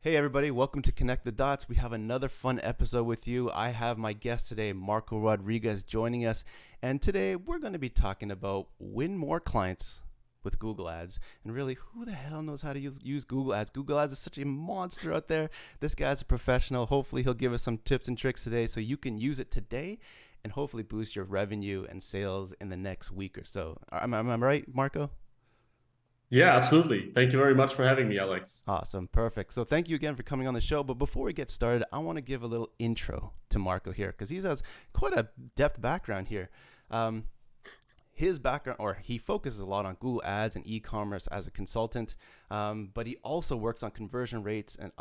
Hey everybody, welcome to Connect the Dots. We have another fun episode with you. I have my guest today, Marco Rodriguez, joining us. And today we're going to be talking about win more clients with Google Ads. And really, who the hell knows how to use Google Ads? Google Ads is such a monster out there. This guy's a professional. Hopefully he'll give us some tips and tricks today so you can use it today and hopefully boost your revenue and sales in the next week or so. Am I right, Marco? Yeah, absolutely. Thank you very much for having me, Alex. Awesome. Perfect. So thank you again for coming on the show. But before we get started, I want to give a little intro to Marco here because he has quite a depth background here. Um, his background, or he focuses a lot on Google Ads and e-commerce as a consultant, but he also works on conversion rates and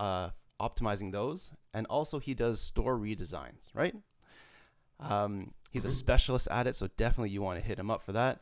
optimizing those. And also he does store redesigns, right? He's a Mhm. specialist at it, so definitely you want to hit him up for that.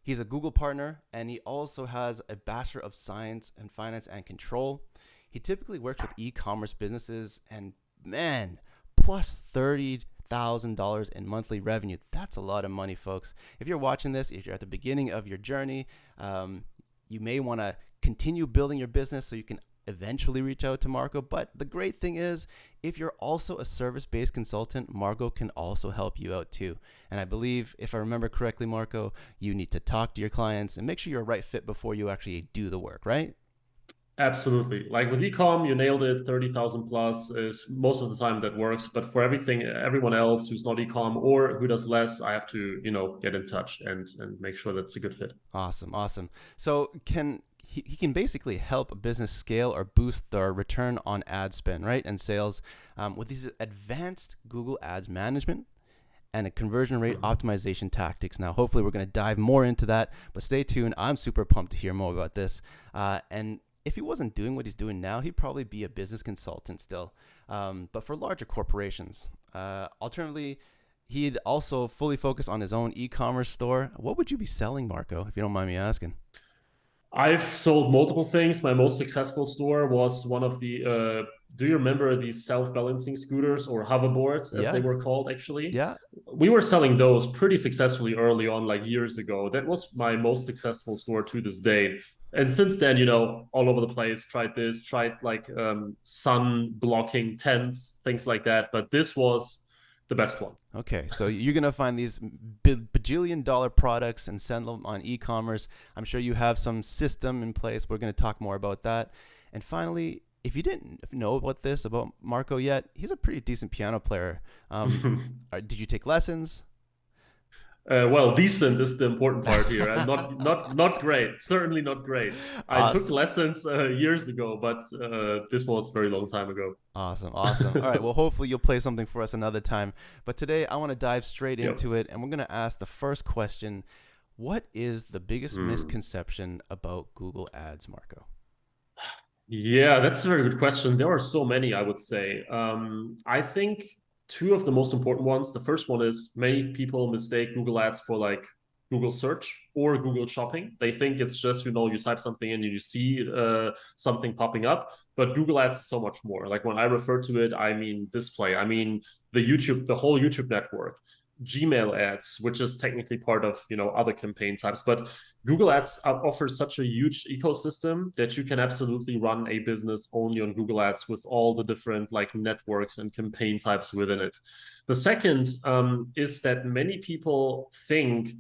He's a Google partner, and he also has a Bachelor of Science in Finance and Control. He typically works with e-commerce businesses, and man, plus $30,000 in monthly revenue. That's a lot of money, folks. If you're watching this, if you're at the beginning of your journey, you may want to continue building your business so you can eventually reach out to Marco. But the great thing is, if you're also a service-based consultant, Marco can also help you out too. And I believe, if I remember correctly, Marco, you need to talk to your clients and make sure you're a right fit before you actually do the work, right? Absolutely. Like with ecom, you nailed it. 30,000 plus is most of the time that works. But for everyone else who's not ecom or who does less, I have to, get in touch and make sure that's a good fit. Awesome, awesome. So he can basically help a business scale or boost their return on ad spend, right, and sales with these advanced Google Ads management and a conversion rate Mhm. optimization tactics. Now, hopefully, we're going to dive more into that, but stay tuned. I'm super pumped to hear more about this. And if he wasn't doing what he's doing now, he'd probably be a business consultant still, but for larger corporations. Alternatively, he'd also fully focus on his own e-commerce store. What would you be selling, Marco, if you don't mind me asking? I've sold multiple things. My most successful store was one of do you remember these self-balancing scooters or hoverboards as they Yeah, were called actually? yeah. We were selling those pretty successfully early on, like years ago. That was my most successful store to this day. And since then, all over the place, tried like sun blocking tents, things like that. But this was the best one. Okay, so you're gonna find these bajillion dollar products and send them on e-commerce. I'm sure you have some system in place. We're gonna talk more about that. And finally, if you didn't know about this about Marco yet, he's a pretty decent piano player. Did you take lessons? Well, decent is the important part here, and not great. Certainly not great. I took Awesome. lessons years ago, but this was a very long time ago. Awesome, awesome. All right, well, hopefully you'll play something for us another time. But today I want to dive straight Yep. into it, and we're going to ask the first question. What is the biggest Hmm. misconception about Google Ads, Marco? Yeah, that's a very good question. There are so many, I would say. I think two of the most important ones. The first one is many people mistake Google Ads for like Google search or Google shopping. They think it's just, you type something in and you see something popping up. But Google Ads is so much more. Like when I refer to it, I mean display. I mean the whole YouTube network. Gmail ads, which is technically part of other campaign types, but Google Ads offers such a huge ecosystem that you can absolutely run a business only on Google Ads with all the different like networks and campaign types within it. The second is that many people think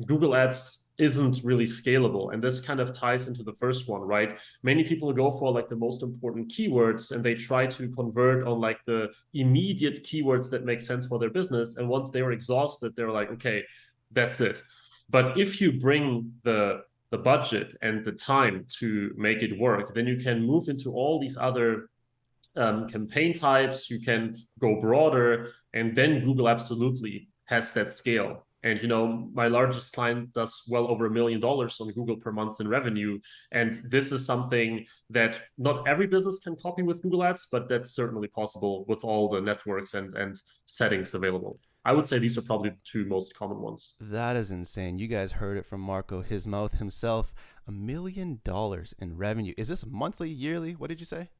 Google Ads isn't really scalable. And this kind of ties into the first one, right? Many people go for like the most important keywords and they try to convert on like the immediate keywords that make sense for their business. And once they're exhausted, they're like, okay, that's it. But if you bring the budget and the time to make it work, then you can move into all these other campaign types. You can go broader, and then Google absolutely has that scale. And my largest client does well over $1 million on Google per month in revenue, and this is something that not every business can copy with Google Ads, but that's certainly possible with all the networks and settings available. I would say these are probably the two most common ones. That is insane. You guys heard it from Marco, his mouth himself. $1 million in revenue. Is this monthly, yearly? What did you say?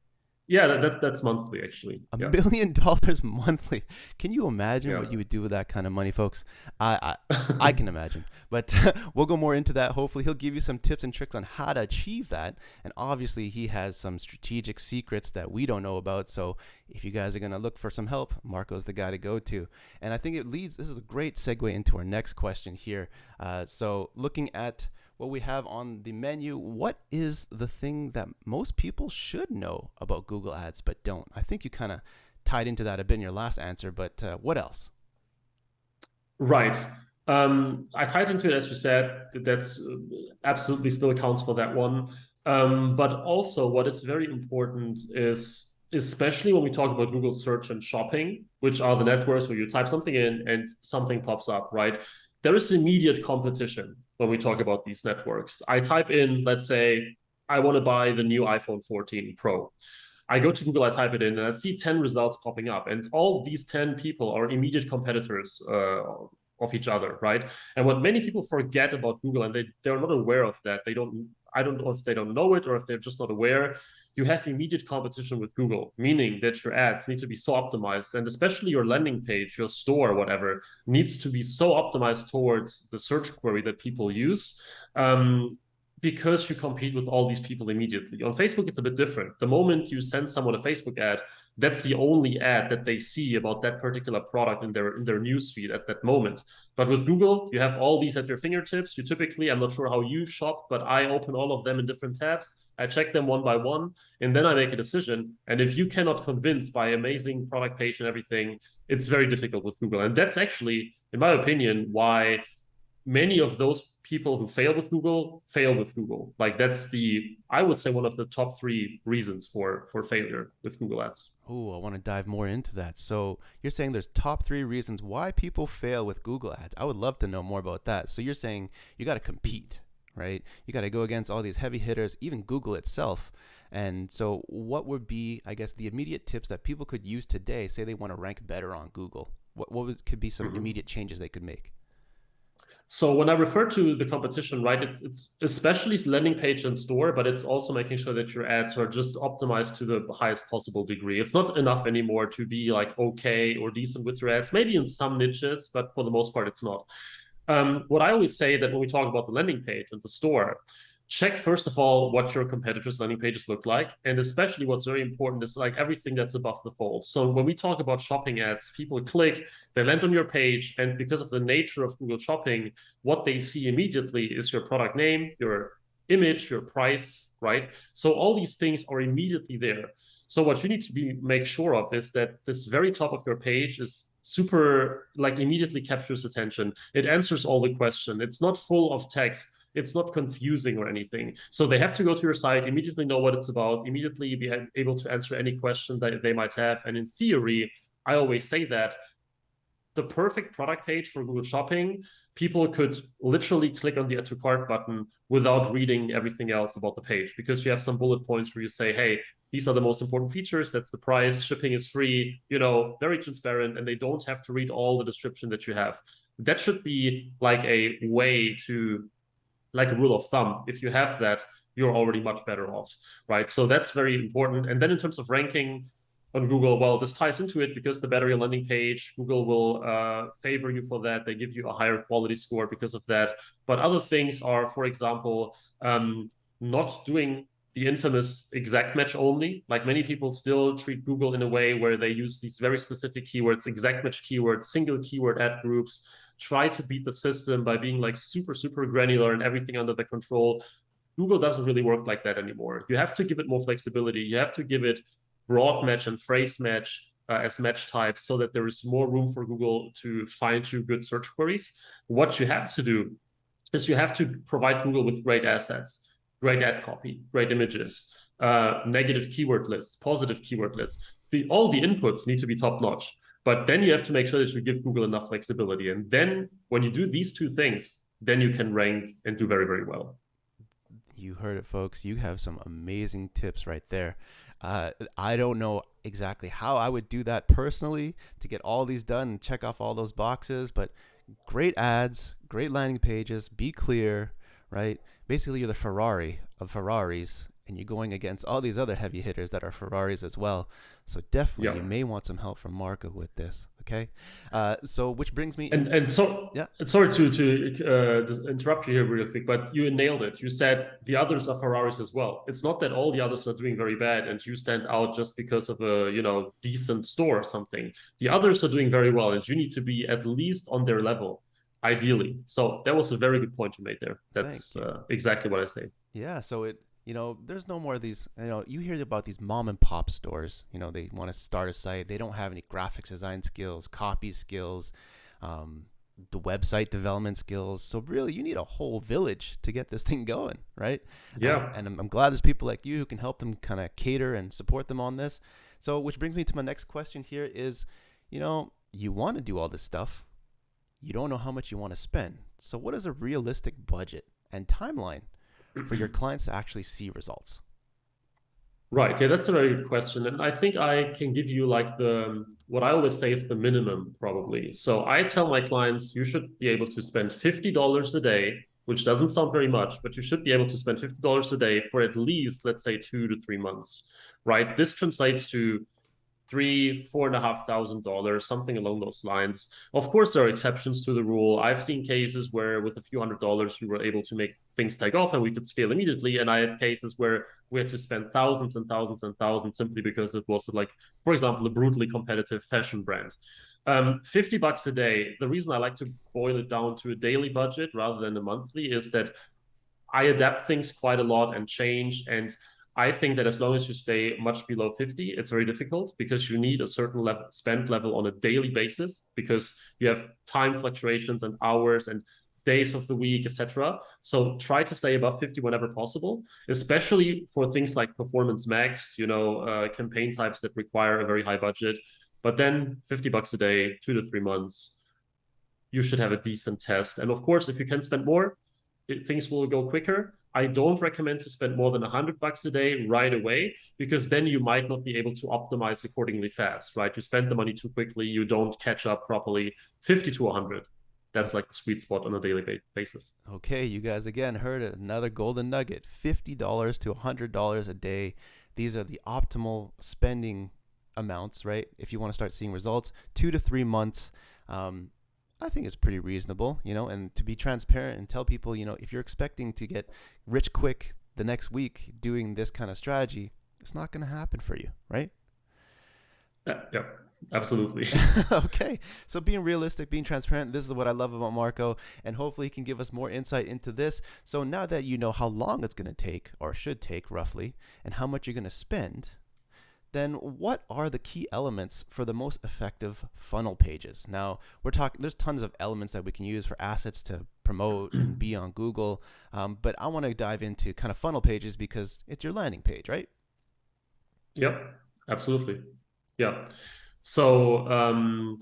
Yeah, that's monthly actually. A Yeah. million dollars monthly. Can you imagine Yeah. what you would do with that kind of money, folks? I can imagine. But we'll go more into that. Hopefully, he'll give you some tips and tricks on how to achieve that. And obviously, he has some strategic secrets that we don't know about. So if you guys are going to look for some help, Marco's the guy to go to. And I think this is a great segue into our next question here. So looking at what we have on the menu, what is the thing that most people should know about Google Ads but don't? I think you kind of tied into that a bit in your last answer, but what else? Right. I tied into it, as you said, that's absolutely still accounts for that one. But also, what is very important is, especially when we talk about Google search and shopping, which are the networks where you type something in and something pops up, right? There is immediate competition when we talk about these networks. I type in, let's say, I want to buy the new iPhone 14 Pro. I go to Google, I type it in, and I see 10 results popping up. And all these 10 people are immediate competitors of each other, right? And what many people forget about Google, and they're not aware of that, I don't know if they don't know it or if they're just not aware, you have immediate competition with Google, meaning that your ads need to be so optimized, and especially your landing page, your store, whatever, needs to be so optimized towards the search query that people use. Because you compete with all these people immediately. On Facebook, it's a bit different. The moment you send someone a Facebook ad, that's the only ad that they see about that particular product in their newsfeed at that moment. But with Google, you have all these at your fingertips. You typically, I'm not sure how you shop, but I open all of them in different tabs. I check them one by one, and then I make a decision. And if you cannot convince by amazing product page and everything, it's very difficult with Google. And that's actually, in my opinion, why many of those people who fail with Google. Like that's I would say one of the top three reasons for failure with Google Ads. Oh, I want to dive more into that. So you're saying there's top 3 reasons why people fail with Google Ads. I would love to know more about that. So you're saying you got to compete, right? You got to go against all these heavy hitters, even Google itself. And so what would be, I guess, the immediate tips that people could use today, say they want to rank better on Google? Could be some immediate changes they could make? So when I refer to the competition, right, it's especially landing page and store, but it's also making sure that your ads are just optimized to the highest possible degree. It's not enough anymore to be like okay or decent with your ads, maybe in some niches, but for the most part, it's not. What I always say that when we talk about the landing page and the store, check first of all what your competitors' landing pages look like, and especially what's very important is like everything that's above the fold. So when we talk about shopping ads, people click, they land on your page, and because of the nature of Google Shopping, what they see immediately is your product name, your image, your price, right? So all these things are immediately there. So what you need to make sure of is that this very top of your page is super, like, immediately captures attention. It answers all the questions. It's not full of text. It's not confusing or anything. So they have to go to your site, immediately know what it's about, immediately be able to answer any question that they might have. And in theory, I always say that the perfect product page for Google Shopping, people could literally click on the Add to Cart button without reading everything else about the page, because you have some bullet points where you say, hey, these are the most important features. That's the price. Shipping is free, very transparent, and they don't have to read all the description that you have. That should be like a way to, like a rule of thumb. If you have that, you're already much better off, right? So that's very important. And then in terms of ranking on Google, well, this ties into it because the better your landing page, Google will favor you for that. They give you a higher quality score because of that. But other things are, for example, not doing the infamous exact match only. Like many people still treat Google in a way where they use these very specific keywords, exact match keywords, single keyword ad groups, try to beat the system by being like super, super granular and everything under the control. Google doesn't really work like that anymore. You have to give it more flexibility. You have to give it broad match and phrase match as match types so that there is more room for Google to find you good search queries. What you have to do is you have to provide Google with great assets, great ad copy, great images, negative keyword lists, positive keyword lists. All the inputs need to be top notch. But then you have to make sure that you give Google enough flexibility. And then when you do these two things, then you can rank and do very, very well. You heard it, folks. You have some amazing tips right there. I don't know exactly how I would do that personally to get all these done and check off all those boxes, but great ads, great landing pages, be clear, right? Basically, you're the Ferrari of Ferraris, and you're going against all these other heavy hitters that are Ferraris as well. So definitely, you Yeah. may want some help from Marco with this. Okay, so which brings me in. And so, Yeah, and sorry to interrupt you here real quick, but you nailed it. You said the others are Ferraris as well. It's not that all the others are doing very bad and you stand out just because of a decent store or something. The others are doing very well, and you need to be at least on their level, ideally. So that was a very good point you made there. thank That's you. exactly what I say. Yeah, so there's no more of these. You hear about these mom and pop stores. They want to start a site. They don't have any graphics design skills, copy skills, the website development skills. So really, you need a whole village to get this thing going, right? Yeah. And I'm glad there's people like you who can help them kind of cater and support them on this. So, which brings me to my next question here is, you want to do all this stuff. You don't know how much you want to spend. So, what is a realistic budget and timeline for your clients to actually see results? Right. Yeah, that's a very good question. And I think I can give you like what I always say is the minimum probably. So I tell my clients you should be able to spend $50 a day, which doesn't sound very much, but you should be able to spend $50 a day for at least, let's say, 2 to 3 months, right? This translates to $3,000, $4,500, something along those lines. Of course, there are exceptions to the rule. I've seen cases where with a few $100s, we were able to make things take off and we could scale immediately. And I had cases where we had to spend thousands and thousands and thousands simply because it was like, for example, a brutally competitive fashion brand. $50 a day. The reason I like to boil it down to a daily budget rather than a monthly is that I adapt things quite a lot and change. And I think that as long as you stay much below 50, it's very difficult because you need a certain level spend level on a daily basis because you have time fluctuations and hours and days of the week, etc. So try to stay above 50 whenever possible, especially for things like performance max, campaign types that require a very high budget. But then $50 a day, 2 to 3 months, you should have a decent test. And of course, if you can spend more, things will go quicker. I don't recommend to spend more than $100 a day right away because then you might not be able to optimize accordingly fast, right? You spend the money too quickly, you don't catch up properly. 50 to 100. That's like the sweet spot on a daily basis. Okay, you guys again heard another golden nugget: $50 to $100 a day. These are the optimal spending amounts, right? If you want to start seeing results, 2 to 3 months. I think it's pretty reasonable, and to be transparent and tell people, if you're expecting to get rich quick the next week doing this kind of strategy, it's not going to happen for you, right? Yeah, absolutely. Okay, so being realistic, being transparent, this is what I love about Marco, and hopefully he can give us more insight into this. So now that you know how long it's going to take, or should take roughly, and how much you're going to spend, then what are the key elements for the most effective funnel pages? Now, there's tons of elements that we can use for assets to promote and be on Google, but I want to dive into kind of funnel pages because it's your landing page, right? Yep, absolutely. Yeah. So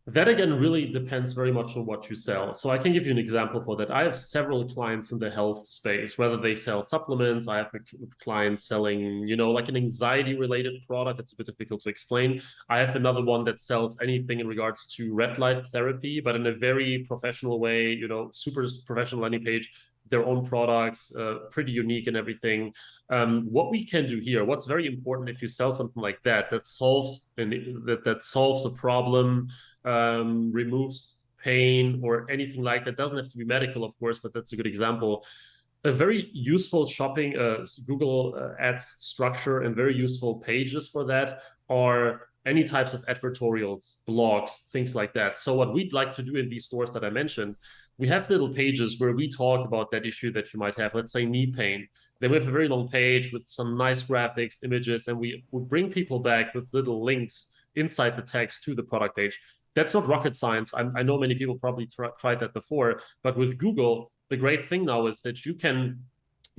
that again really depends very much on what you sell. So I can give you an example for that. I have several clients in the health space, whether they sell supplements. I have a client selling, like an anxiety related product. It's a bit difficult to explain. I have another one that sells anything in regards to red light therapy, but in a very professional way, super professional landing page, their own products, pretty unique and everything. What we can do here, what's very important if you sell something like that solves a problem, removes pain or anything like that. Doesn't have to be medical, of course, but that's a good example. A very useful shopping Google Ads structure and very useful pages for that are any types of advertorials, blogs, things like that. So what we'd like to do in these stores that I mentioned, we have little pages where we talk about that issue that you might have, let's say knee pain. Then we have a very long page with some nice graphics, images, and we would bring people back with little links inside the text to the product page. That's not rocket science. I know many people probably tried that before, but with Google, the great thing now is that you can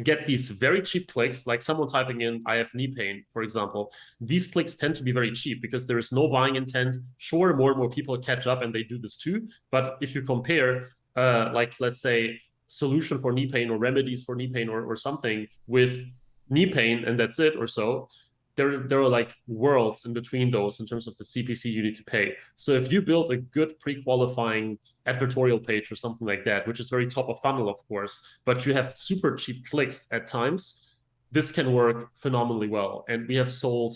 get these very cheap clicks, like someone typing in, I have knee pain, for example. These clicks tend to be very cheap because there is no buying intent. Sure, more and more people catch up and they do this too. But if you compare, let's say, solution for knee pain or remedies for knee pain or something with knee pain, and that's it or so, there are like worlds in between those in terms of the CPC you need to pay. So if you build a good pre-qualifying advertorial page or something like that, which is very top of funnel, of course, but you have super cheap clicks at times, this can work phenomenally well. And we have sold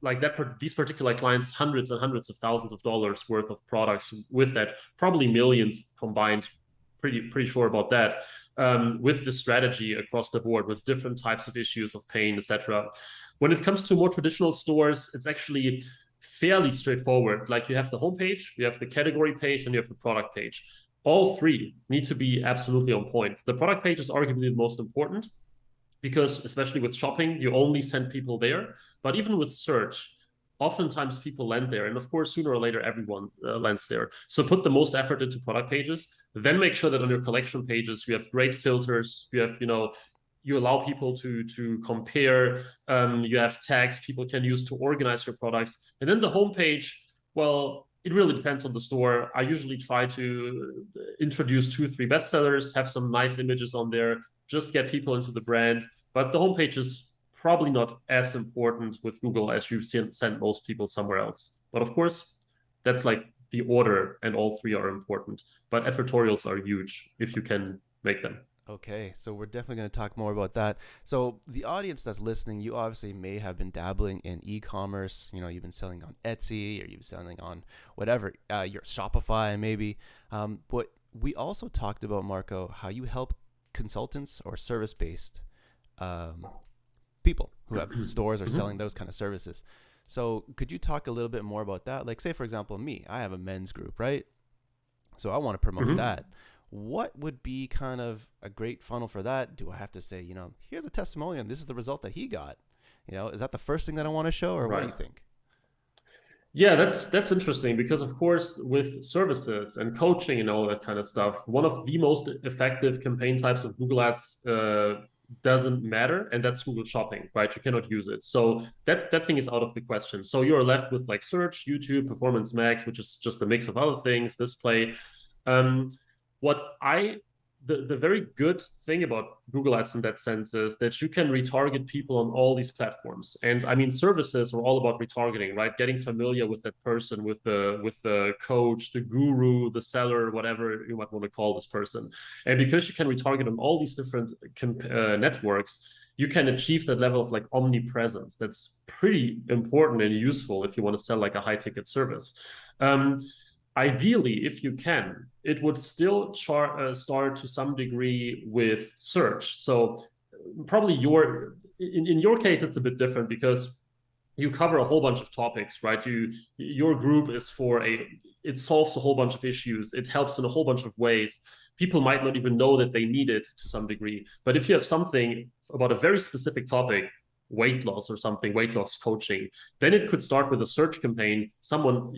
like that these particular clients hundreds and hundreds of thousands of dollars worth of products with that, probably millions combined, pretty sure about that, with the strategy across the board with different types of issues of pain, etc. When it comes to more traditional stores, it's actually fairly straightforward. Like you have the homepage, you have the category page, and you have the product page. All three need to be absolutely on point. The product page is arguably the most important, because especially with shopping, you only send people there. But even with search, oftentimes people land there. And of course, sooner or later, everyone lands there. So put the most effort into product pages, then make sure that on your collection pages, you have great filters. You have, you allow people to compare. You have tags people can use to organize your products. And then the homepage, well, it really depends on the store. I usually try to introduce 2-3 bestsellers, have some nice images on there, just get people into the brand. But the homepage is probably not as important with Google as you send most people somewhere else. But of course, that's like the order, and all three are important. But advertorials are huge if you can make them. Okay, so we're definitely going to talk more about that. So the audience that's listening, you obviously may have been dabbling in e-commerce. You know, you've been selling on Etsy, or you've been selling on whatever, your Shopify maybe. But we also talked about, Marco, how you help consultants or service-based people who have stores or selling those kind of services. So could you talk a little bit more about that? Like, say, for example, me, I have a men's group, right? So I want to promote that. What would be kind of a great funnel for that? Do I have to say, here's a testimonial and this is the result that he got? Is that the first thing that I want to show, or what do you think? Yeah, that's interesting, because of course with services and coaching and all that kind of stuff, one of the most effective campaign types of Google Ads doesn't matter, and that's Google Shopping, right? You cannot use it. So that thing is out of the question. So you're left with like search, YouTube, Performance Max, which is just a mix of other things, display. Um, what I the very good thing about Google Ads in that sense is that you can retarget people on all these platforms. And I mean, services are all about retargeting, right? Getting familiar with that person, with the coach, the guru, the seller, whatever you might want to call this person. And because you can retarget on all these different networks, you can achieve that level of like omnipresence. That's pretty important and useful if you want to sell like a high ticket service. Ideally, if you can, it would still start to some degree with search. So probably in your case, it's a bit different because you cover a whole bunch of topics, right? Your group is it solves a whole bunch of issues. It helps in a whole bunch of ways. People might not even know that they need it to some degree. But if you have something about a very specific topic, weight loss or something, weight loss coaching, then it could start with a search campaign. Someone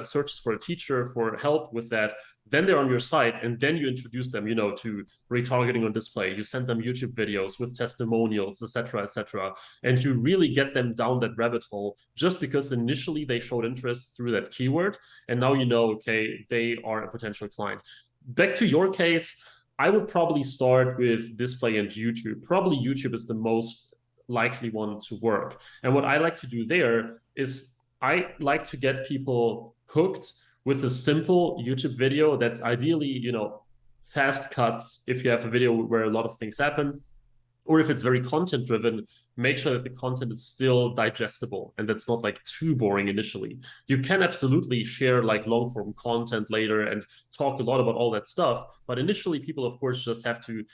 searches for a teacher for help with that. Then they're on your site, and then you introduce them, to retargeting on display. You send them YouTube videos with testimonials, etc., etc., and you really get them down that rabbit hole just because initially they showed interest through that keyword, and now okay, they are a potential client. Back to your case, I would probably start with display and YouTube. Probably YouTube is the most likely one to work. And what I like to do there is I like to get people hooked with a simple YouTube video that's ideally, fast cuts if you have a video where a lot of things happen. Or if it's very content driven, make sure that the content is still digestible and that's not like too boring initially. You can absolutely share like long form content later and talk a lot about all that stuff. But initially, people, of course, just have to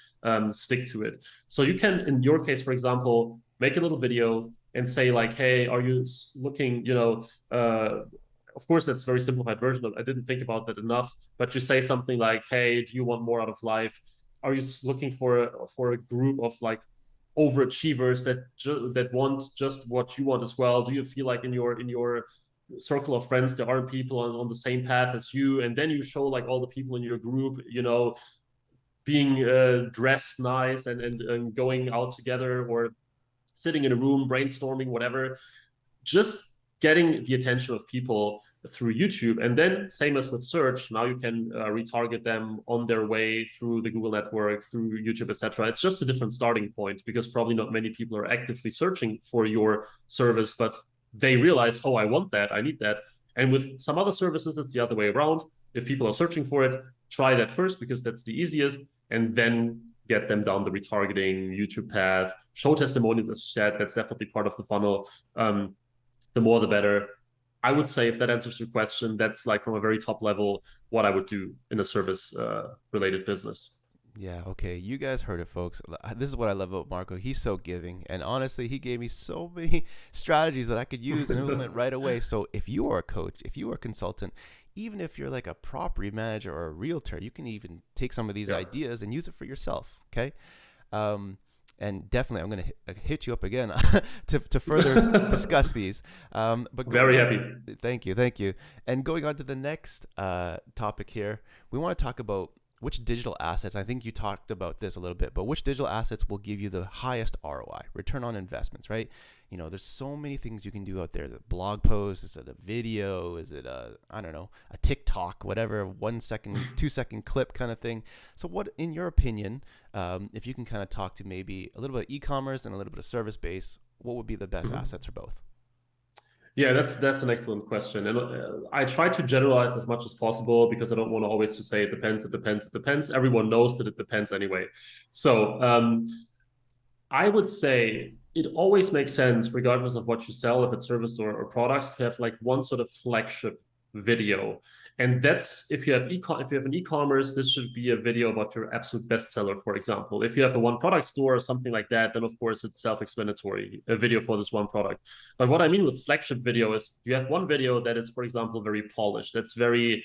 stick to it. So you can, in your case, for example, make a little video and say like, hey, are you looking, of course, that's a very simplified version of it. I didn't think about that enough, but you say something like, hey, do you want more out of life? Are you looking for a group of like overachievers that want just what you want as well? Do you feel like in your circle of friends there are people on the same path as you? And then you show like all the people in your group, being dressed nice and going out together or sitting in a room brainstorming, whatever. Just getting the attention of people through YouTube. And then same as with search, now you can retarget them on their way through the Google network, through YouTube, etc. It's just a different starting point because probably not many people are actively searching for your service, but they realize, oh, I want that, I need that. And with some other services, it's the other way around. If people are searching for it, try that first because that's the easiest. And then get them down the retargeting YouTube path, show testimonials, as you said. That's definitely part of the funnel. The more, the better. I would say, if that answers your question, that's like from a very top level what I would do in a service related business. Yeah, okay. You guys heard it, folks. This is what I love about Marco. He's so giving. And honestly, he gave me so many strategies that I could use and implement right away. So if you are a coach, if you are a consultant, even if you're like a property manager or a realtor, you can even take some of these ideas and use it for yourself. Okay. And definitely, I'm going to hit you up again to further discuss these. But very happy. Thank you. Thank you. And going on to the next topic here, we want to talk about which digital assets, I think you talked about this a little bit, but which digital assets will give you the highest ROI, return on investments, right? You know, there's so many things you can do out there. The blog post, is it a video? Is it I don't know, a TikTok, whatever, 1 second, 2 second clip kind of thing. So what, in your opinion, if you can kind of talk to maybe a little bit of e-commerce and a little bit of service base, what would be the best assets for both? Yeah, that's an excellent question, and I try to generalize as much as possible because I don't want to always just say it depends, it depends, it depends. Everyone knows that it depends anyway. So I would say it always makes sense, regardless of what you sell, if it's service or products, to have like one sort of flagship video. And that's, if you have an e-commerce, this should be a video about your absolute bestseller, for example. If you have a one product store or something like that, then of course it's self-explanatory, a video for this one product. But what I mean with flagship video is you have one video that is, for example, very polished, that's very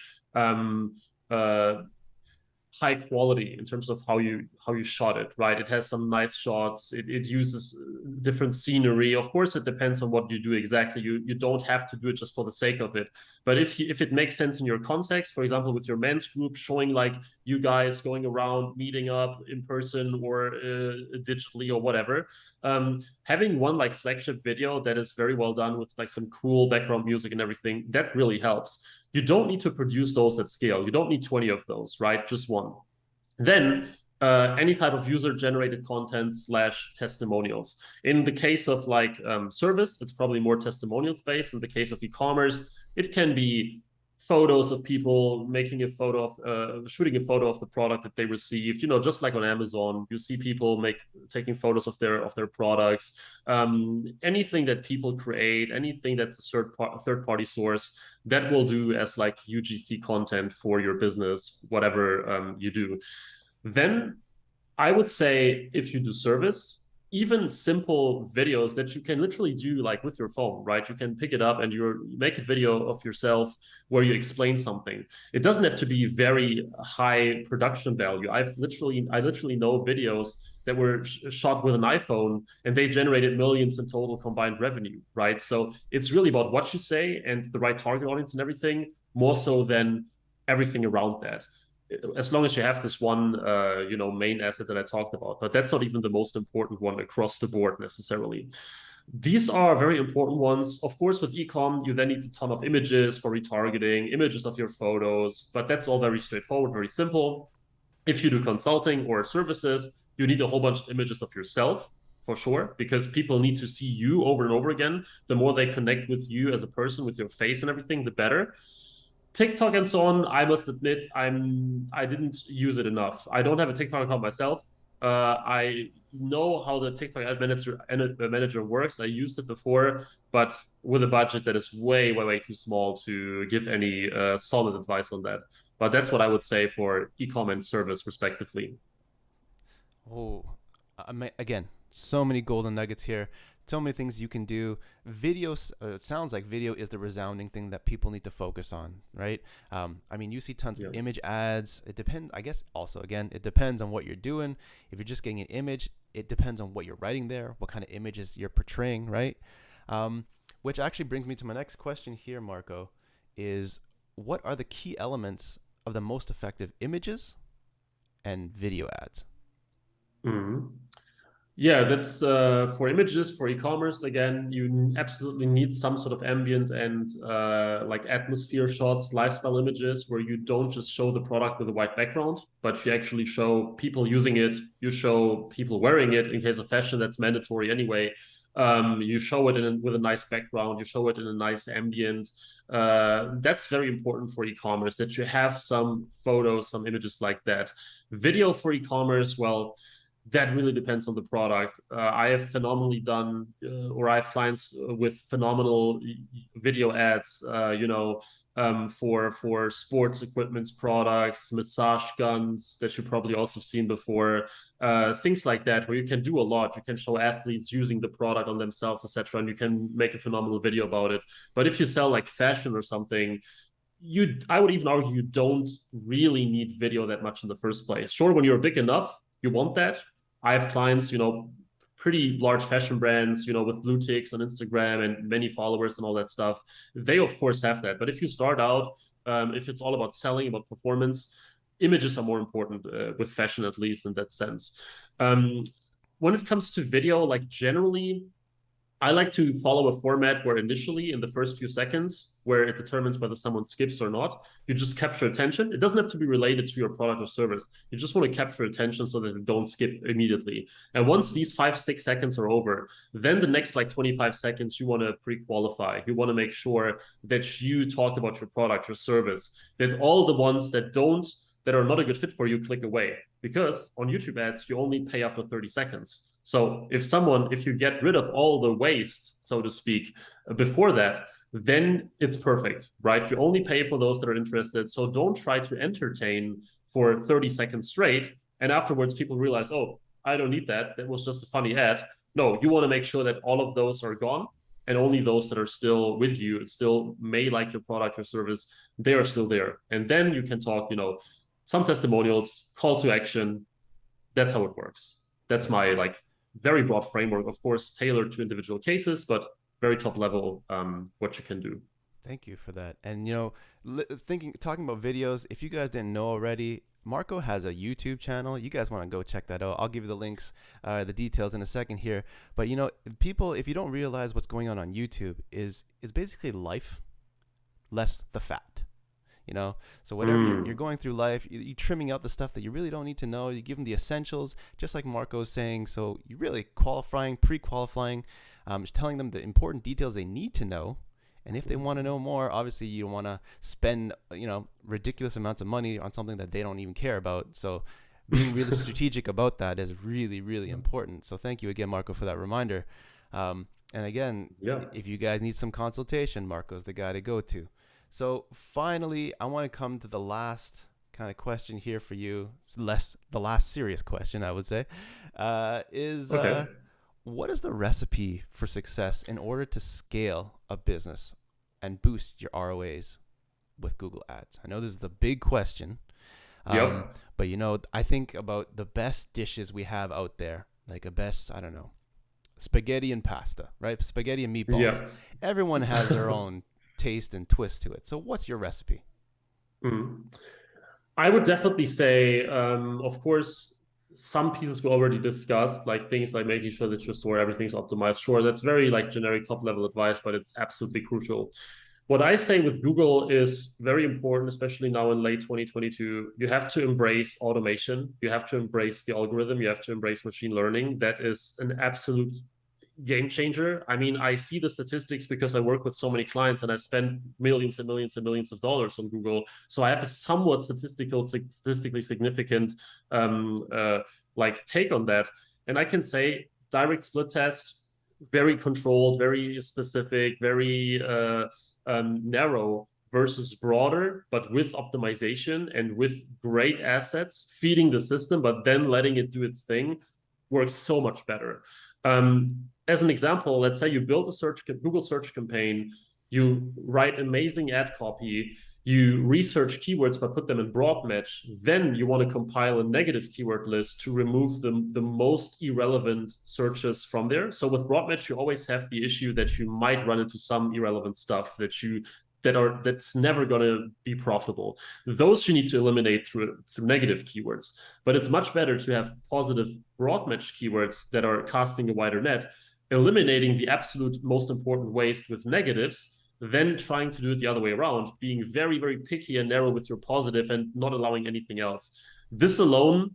high quality in terms of how you shot it, right? It has some nice shots. It uses different scenery. Of course, it depends on what you do exactly. You don't have to do it just for the sake of it. But if it makes sense in your context, for example, with your men's group, showing like you guys going around, meeting up in person or digitally or whatever, having one like flagship video that is very well done with like some cool background music and everything, that really helps. You don't need to produce those at scale. You don't need 20 of those, right? Just one. Then any type of user-generated content / testimonials. In the case of like service, it's probably more testimonials-based. In the case of e-commerce, it can be photos of people making a photo of shooting a photo of the product that they received. You know, just like on Amazon, you see people taking photos of their products. Anything that people create, anything that's a third party source, that will do as like UGC content for your business, whatever you do. Then I would say, if you do service, even simple videos that you can literally do like with your phone, right? You can pick it up and you make a video of yourself where you explain something. It doesn't have to be very high production value. I literally know videos that were shot with an iPhone and they generated millions in total combined revenue, right? So it's really about what you say and the right target audience and everything, more so than everything around that. As long as you have this one, main asset that I talked about, but that's not even the most important one across the board necessarily. These are very important ones. Of course, with ecom, you then need a ton of images for retargeting, images of your photos, but that's all very straightforward, very simple. If you do consulting or services, you need a whole bunch of images of yourself, for sure, because people need to see you over and over again. The more they connect with you as a person, with your face and everything, the better. TikTok and so on, I must admit, I didn't use it enough. I don't have a TikTok account myself. I know how the TikTok ad manager works. I used it before, but with a budget that is way, way, way too small to give any solid advice on that. But that's what I would say for e-com and service, respectively. Oh, again, so many golden nuggets here. So many things you can do. Video, it sounds like video is the resounding thing that people need to focus on, right? I mean, you see tons of image ads. It depends, I guess, also, again, it depends on what you're doing. If you're just getting an image, it depends on what you're writing there, what kind of images you're portraying, right? Which actually brings me to my next question here, Marco, is what are the key elements of the most effective images and video ads? Mm-hmm. Yeah, that's for images, for e-commerce. Again, you absolutely need some sort of ambient and like atmosphere shots, lifestyle images where you don't just show the product with a white background, but you actually show people using it. You show people wearing it. In case of fashion, that's mandatory anyway. You show it with a nice background. You show it in a nice ambient. That's very important for e-commerce, that you have some photos, some images like that. Video for e-commerce, well, that really depends on the product. I have phenomenally done, or I have clients with phenomenal video ads, for sports equipment products, massage guns that you probably also seen before, things like that, where you can do a lot. You can show athletes using the product on themselves, etc., and you can make a phenomenal video about it. But if you sell like fashion or something, I would even argue you don't really need video that much in the first place. Sure, when you're big enough, you want that. I have clients, pretty large fashion brands, with blue ticks on Instagram and many followers and all that stuff. They of course have that. But if you start out, if it's all about selling, about performance, images are more important, with fashion, at least in that sense. When it comes to video, like generally, I like to follow a format where initially, in the first few seconds, where it determines whether someone skips or not, you just capture attention. It doesn't have to be related to your product or service. You just want to capture attention so that they don't skip immediately. And once these 5-6 seconds are over, then the next like 25 seconds, you want to pre-qualify. You want to make sure that you talk about your product, your service, that all the ones that are not a good fit for you, click away. Because on YouTube ads, you only pay after 30 seconds. So if you get rid of all the waste, so to speak, before that, then it's perfect, right? You only pay for those that are interested. So don't try to entertain for 30 seconds straight. And afterwards, people realize, oh, I don't need that. That was just a funny ad. No, you want to make sure that all of those are gone, and only those that are still with you, still may like your product or service, they are still there. And then you can talk, some testimonials, call to action. That's how it works. That's my very broad framework, of course, tailored to individual cases, but very top level, what you can do. Thank you for that. And talking about videos, if you guys didn't know already, Marco has a YouTube channel. You guys want to go check that out. I'll give you the links, the details in a second here. But people, if you don't realize what's going on YouTube, is basically life less the fat. So whatever you're going through life, you're trimming out the stuff that you really don't need to know. You give them the essentials, just like Marco's saying. So you're really pre-qualifying, telling them the important details they need to know. And if they want to know more, obviously you don't want to spend, ridiculous amounts of money on something that they don't even care about. So being really strategic about that is really, really important. So thank you again, Marco, for that reminder. And again, if you guys need some consultation, Marco's the guy to go to. So finally, I want to come to the last kind of question here for you. The last serious question, I would say, what is the recipe for success in order to scale a business and boost your ROAs with Google Ads? I know this is the big question, but I think about the best dishes we have out there, like spaghetti and pasta, right? Spaghetti and meatballs. Yeah. Everyone has their own taste and twist to it. So what's your recipe? I would definitely say, of course, some pieces we already discussed, like things like making sure that your store, everything's optimized. Sure, that's very generic top level advice, but it's absolutely crucial. What I say with Google is very important, especially now in late 2022. You have to embrace automation. You have to embrace the algorithm. You have to embrace machine learning. That is an absolute game changer. I mean, I see the statistics because I work with so many clients and I spend millions and millions and millions of dollars on Google. So I have a somewhat statistically significant take on that. And I can say direct split test, very controlled, very specific, very narrow versus broader, but with optimization and with great assets, feeding the system, but then letting it do its thing, works so much better. As an example, let's say you build a Google search campaign, you write amazing ad copy, you research keywords but put them in broad match, then you want to compile a negative keyword list to remove the most irrelevant searches from there. So with broad match, you always have the issue that you might run into some irrelevant stuff that's never going to be profitable. Those you need to eliminate through negative keywords. But it's much better to have positive broad match keywords that are casting a wider net, eliminating the absolute most important waste with negatives, then trying to do it the other way around, being very, very picky and narrow with your positive and not allowing anything else. This alone,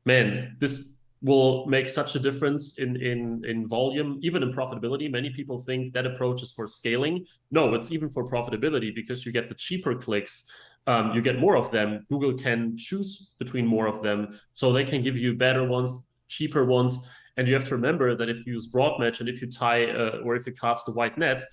man, this will make such a difference in volume, even in profitability. Many people think that approach is for scaling. No, it's even for profitability, because you get the cheaper clicks. You get more of them. Google can choose between more of them, so they can give you better ones, cheaper ones. And you have to remember that if you use broad match and if you tie or if you cast a wide net,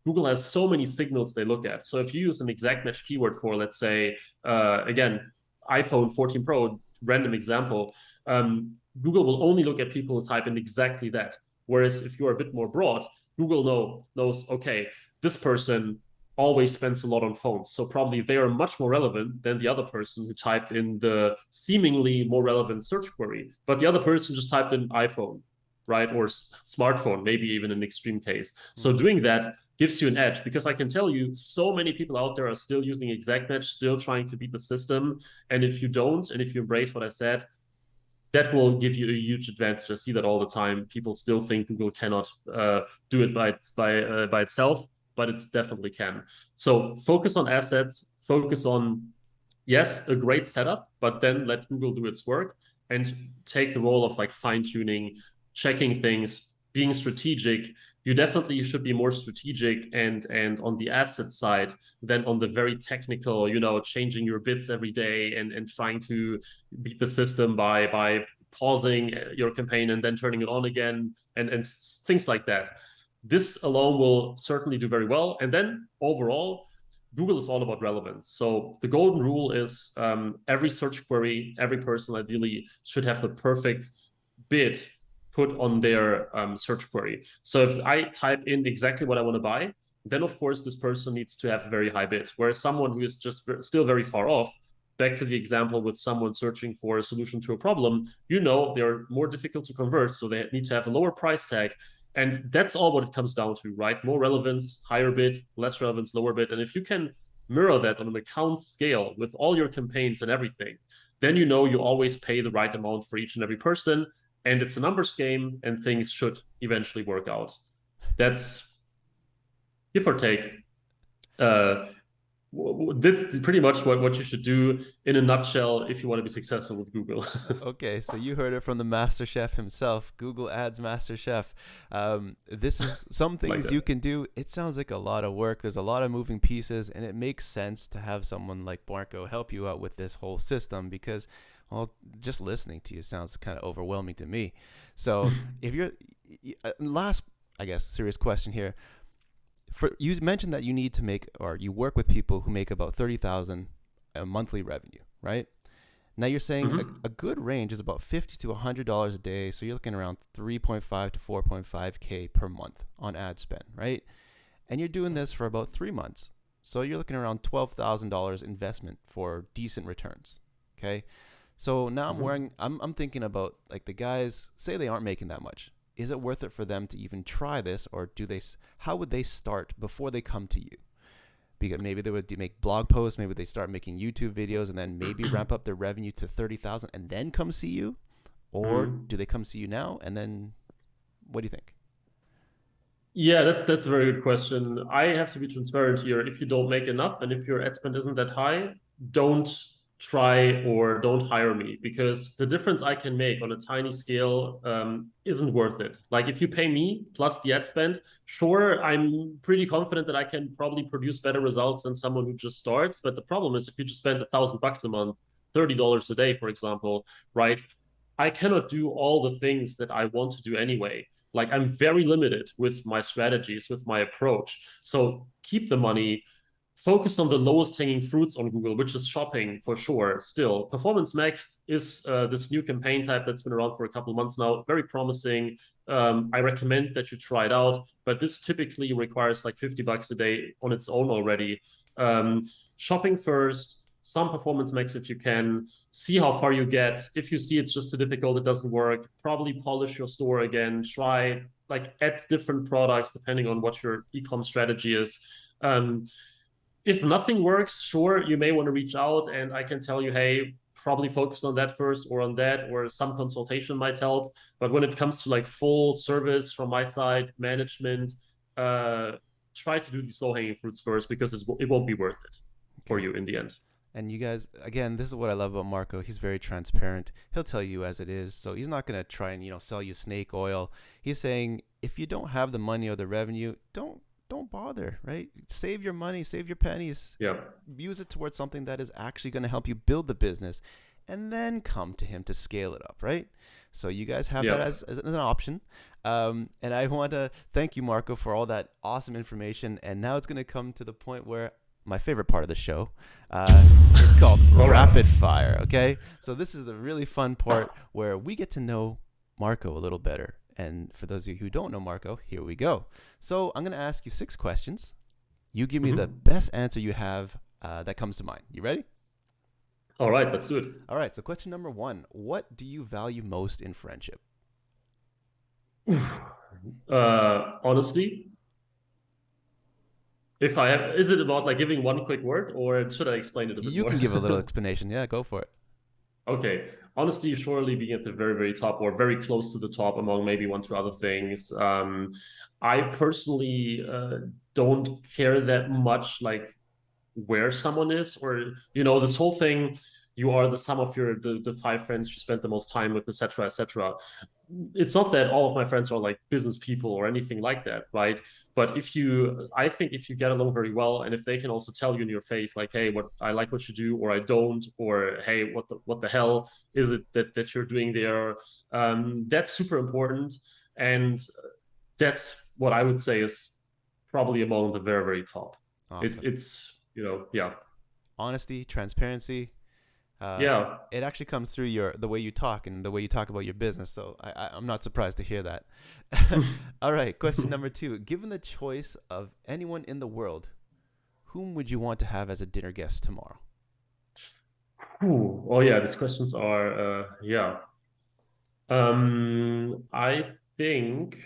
Google has so many signals they look at. So if you use an exact match keyword for, let's say, again, iPhone 14 Pro, random example, Google will only look at people who type in exactly that. Whereas if you're a bit more broad, Google knows, okay, this person always spends a lot on phones. So probably they are much more relevant than the other person who typed in the seemingly more relevant search query. But the other person just typed in iPhone, right? Or smartphone, maybe even an extreme case. So doing that gives you an edge, because I can tell you so many people out there are still using exact match, still trying to beat the system. And if you don't, and if you embrace what I said, that will give you a huge advantage. I see that all the time. People still think Google cannot do it by itself, but it definitely can. So focus on assets, focus on, yes, a great setup, but then let Google do its work and take the role of like fine tuning, checking things, being strategic. You definitely should be more strategic and on the asset side than on the very technical, changing your bits every day and trying to beat the system by pausing your campaign and then turning it on again and things like that. This alone will certainly do very well. And then overall, Google is all about relevance. So the golden rule is every search query, every person ideally should have the perfect bid put on their search query. So if I type in exactly what I want to buy, then of course this person needs to have a very high bid. Whereas someone who is just still very far off, back to the example with someone searching for a solution to a problem, they're more difficult to convert, so they need to have a lower price tag. And that's all what it comes down to, right? More relevance, higher bid, less relevance, lower bid. And if you can mirror that on an account scale with all your campaigns and everything, then you always pay the right amount for each and every person. And it's a numbers game, and things should eventually work out. That's, give or take, that's pretty much what you should do in a nutshell if you want to be successful with Google. Okay, so you heard it from the Master Chef himself, Google Ads Master Chef. This is some things Like you can do. It sounds like a lot of work. There's a lot of moving pieces, and it makes sense to have someone like Marco help you out with this whole system because, well, just listening to you sounds kind of overwhelming to me. So if you're, last, I guess, serious question here. You mentioned that you need to make, or you work with people who make about 30,000 a monthly revenue, right? Now you're saying a good range is about $50 to $100 a day, so you're looking around 3.5 to 4.5K per month on ad spend, right? And you're doing this for about 3 months, so you're looking around $12,000 investment for decent returns. Okay, so now I'm thinking about like the guys say they aren't making that much. Is it worth it for them to even try this, or how would they start before they come to you? Because maybe they would make blog posts, maybe they start making YouTube videos, and then maybe ramp up their revenue to 30,000 and then come see you, or do they come see you now and then? What do you think? Yeah, that's a very good question. I have to be transparent here. If you don't make enough and if your ad spend isn't that high, don't try or don't hire me, because the difference I can make on a tiny scale isn't worth it. Like if you pay me plus the ad spend, sure, I'm pretty confident that I can probably produce better results than someone who just starts. But the problem is if you just spend $1,000 a month, $30 a day, for example, right? I cannot do all the things that I want to do anyway. Like I'm very limited with my strategies, with my approach. So keep the money, focus on the lowest hanging fruits on Google, which is shopping for sure. Still, Performance Max is this new campaign type that's been around for a couple of months now. Very promising. I recommend that you try it out, but this typically requires like $50 a day on its own already. Shopping first, some Performance Max if you can, see how far you get. If you see it's just too difficult, it doesn't work, probably polish your store again, try like add different products depending on what your e-com strategy is. If nothing works, sure, you may want to reach out and I can tell you, hey, probably focus on that first or on that, or some consultation might help. But when it comes to like full service from my side, management, try to do these low hanging fruits first, because it won't be worth it for you in the end. And you guys, again, this is what I love about Marco. He's very transparent. He'll tell you as it is. So he's not going to try and, sell you snake oil. He's saying if you don't have the money or the revenue, don't bother, right? Save your money, save your pennies. Yeah. Use it towards something that is actually going to help you build the business and then come to him to scale it up, right? So you guys have that as an option. And I want to thank you, Marco, for all that awesome information. And now it's going to come to the point where my favorite part of the show is called Rapid Fire, okay? So this is the really fun part where we get to know Marco a little better. And for those of you who don't know Marco, here we go. So I'm going to ask you 6 questions. You give me the best answer you have that comes to mind. You ready? All right, let's do it. All right, so question number 1. What do you value most in friendship? Honesty. If I have, is it about like giving one quick word, or should I explain it a bit more? You can give a little explanation. Yeah, go for it. Okay. Honesty, surely being at the very, very top or very close to the top among maybe 1, 2 other things. I personally don't care that much like where someone is, or this whole thing, you are the sum of the 5 friends you spent the most time with, etc., etc. It's not that all of my friends are like business people or anything like that, right? But I think if you get along very well, and if they can also tell you in your face, like, hey, what I like what you do, or I don't, or hey, what the hell is it that you're doing there? That's super important, and that's what I would say is probably among the very, very top. Awesome. It's yeah. Honesty, transparency. It actually comes through the way you talk and the way you talk about your business. So I'm not surprised to hear that. All right, question number 2. Given the choice of anyone in the world, whom would you want to have as a dinner guest tomorrow? Oh yeah, these questions are I think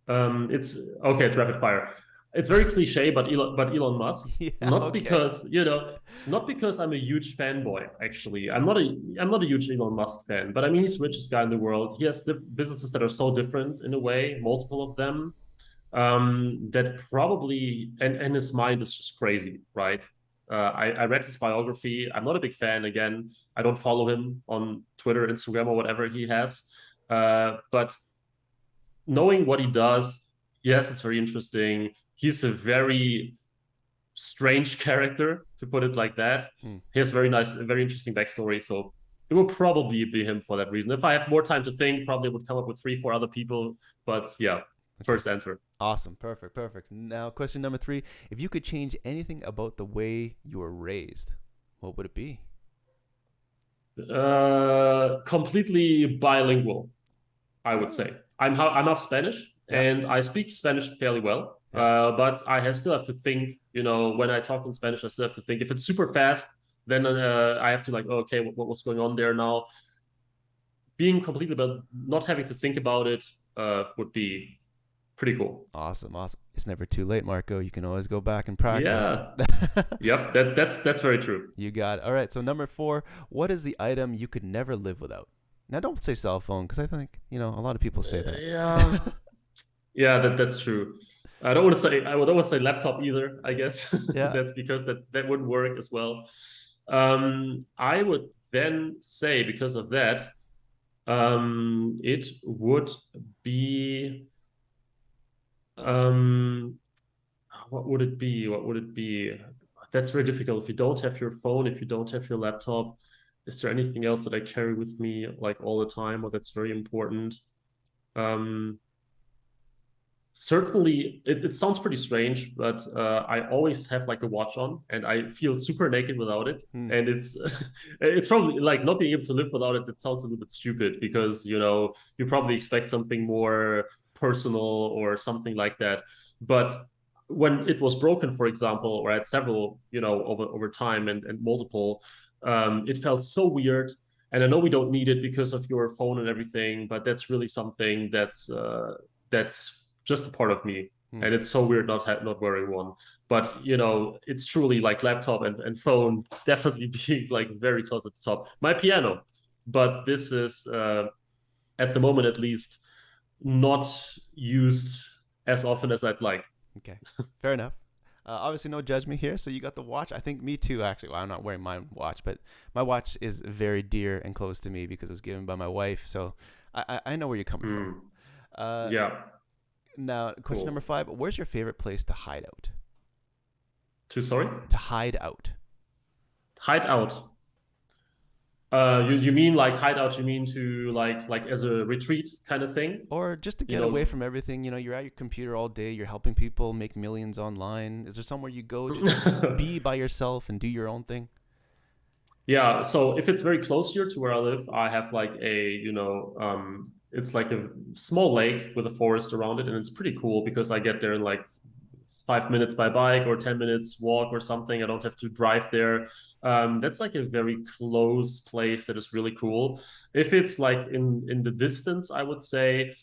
it's okay. It's rapid fire. It's very cliche, but Elon Musk. Yeah, Not okay. because not because I'm a huge fanboy. Actually, I'm not a huge Elon Musk fan. But I mean, he's the richest guy in the world. He has businesses that are so different in a way, multiple of them. That probably and his mind is just crazy, right? I read his biography. I'm not a big fan. Again, I don't follow him on Twitter, Instagram, or whatever he has. But knowing what he does, yes, it's very interesting. He's a very strange character, to put it like that. He has very interesting backstory. So it will probably be him for that reason. If I have more time to think, probably would come up with 3, 4 other people. But yeah, first answer. Awesome. Perfect. Now, question number 3. If you could change anything about the way you were raised, what would it be? Completely bilingual, I would say. I'm half Spanish, and I speak Spanish fairly well. But I still have to think, when I talk in Spanish, I still have to think. If it's super fast, then I have to like, okay, what's going on there now? Being completely about not having to think about it would be pretty cool. Awesome. It's never too late, Marco. You can always go back and practice. Yeah. Yep. That's very true. You got it. All right. So number 4, what is the item you could never live without? Now, don't say cell phone, because I think, a lot of people say that. Yeah. Yeah, that's true. I would not say laptop either, I guess. Yeah. That's because that wouldn't work as well. I would then say, because of that, it would be what would it be? That's very difficult. If you don't have your phone, if you don't have your laptop, is there anything else that I carry with me like all the time, or that's very important? Certainly, it sounds pretty strange, but I always have like a watch on, and I feel super naked without it. And it's probably like not being able to live without it. That sounds a little bit stupid, because you probably expect something more personal or something like that. But when it was broken, for example, or I had several, over time and multiple, it felt so weird. And I know we don't need it because of your phone and everything, but that's really something that's just a part of me. And it's so weird not wearing one. But it's truly like laptop and phone definitely being like very close at the top. My piano, but this is at the moment at least not used as often as I'd like. Okay, fair enough. Obviously, no judgment here. So you got the watch. I think me too, actually. Well, I'm not wearing my watch, but my watch is very dear and close to me because it was given by my wife. So I know where you're coming from. Mm, Uh, yeah, Now, question number cool. 5. Where's your favorite place to hide out? Too sorry? To hide out. Hide out. You mean like hideout? You mean to like as a retreat kind of thing? Or just to You get away know. from everything. You're at your computer all day. You're helping people make millions online. Is there somewhere you go to just be by yourself and do your own thing? Yeah, so if it's very close here to where I live, I have like it's like a small lake with a forest around it, and it's pretty cool because I get there in like 5 minutes by bike or 10 minutes walk or something. I don't have to drive there. That's like a very close place that is really cool. If it's like in the distance, I would say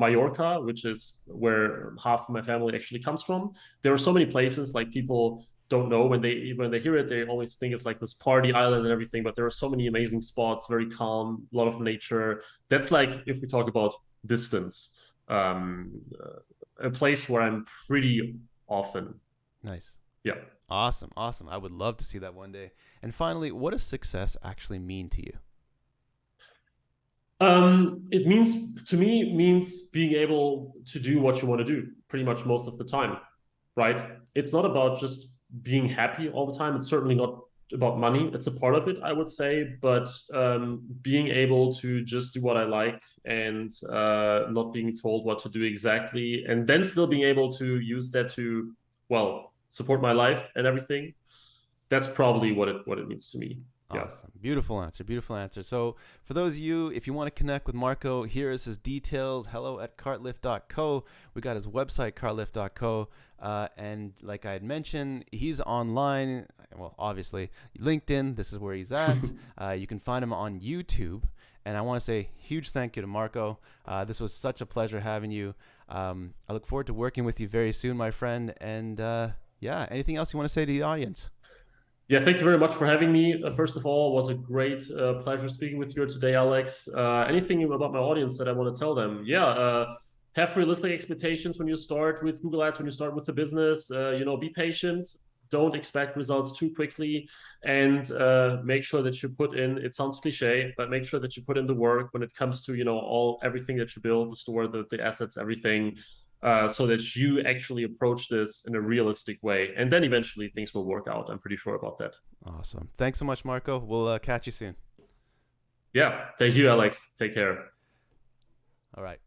Mallorca, which is where half of my family actually comes from. There are so many places like people don't know when they hear it, they always think it's like this party island and everything, but there are so many amazing spots, very calm, a lot of nature. That's like if we talk about distance, a place where I'm pretty often. Nice. Yeah. Awesome. Awesome. I would love to see that one day. And finally, what does success actually mean to you? It means to me means being able to do what you want to do pretty much most of the time, right? It's not about just being happy all the time. It's certainly not about money. It's a part of it, I would say, but being able to just do what I like and not being told what to do exactly, and then still being able to use that to, well, support my life and everything. That's probably what it means to me. Yeah. Awesome. Beautiful answer. Beautiful answer. So, for those of you, if you want to connect with Marco, here is his details. Hello at cartlift.co. We got his website, cartlift.co. And like I had mentioned, he's online. Well, obviously, LinkedIn, this is where he's at. You can find him on YouTube. And I want to say huge thank you to Marco. This was such a pleasure having you. I look forward to working with you very soon, my friend. And yeah, anything else you want to say to the audience? Yeah, thank you very much for having me. First of all, it was a great pleasure speaking with you today, Alex. Anything about my audience that I want to tell them? Yeah, have realistic expectations when you start with Google Ads, when you start with the business. Be patient. Don't expect results too quickly, and make sure that you put in. It sounds cliche, but make sure that you put in the work when it comes to everything that you build, the store, the assets, everything, so that you actually approach this in a realistic way. And then eventually things will work out. I'm pretty sure about that. Awesome. Thanks so much, Marco. We'll catch you soon. Yeah. Thank you, Alex. Take care. All right.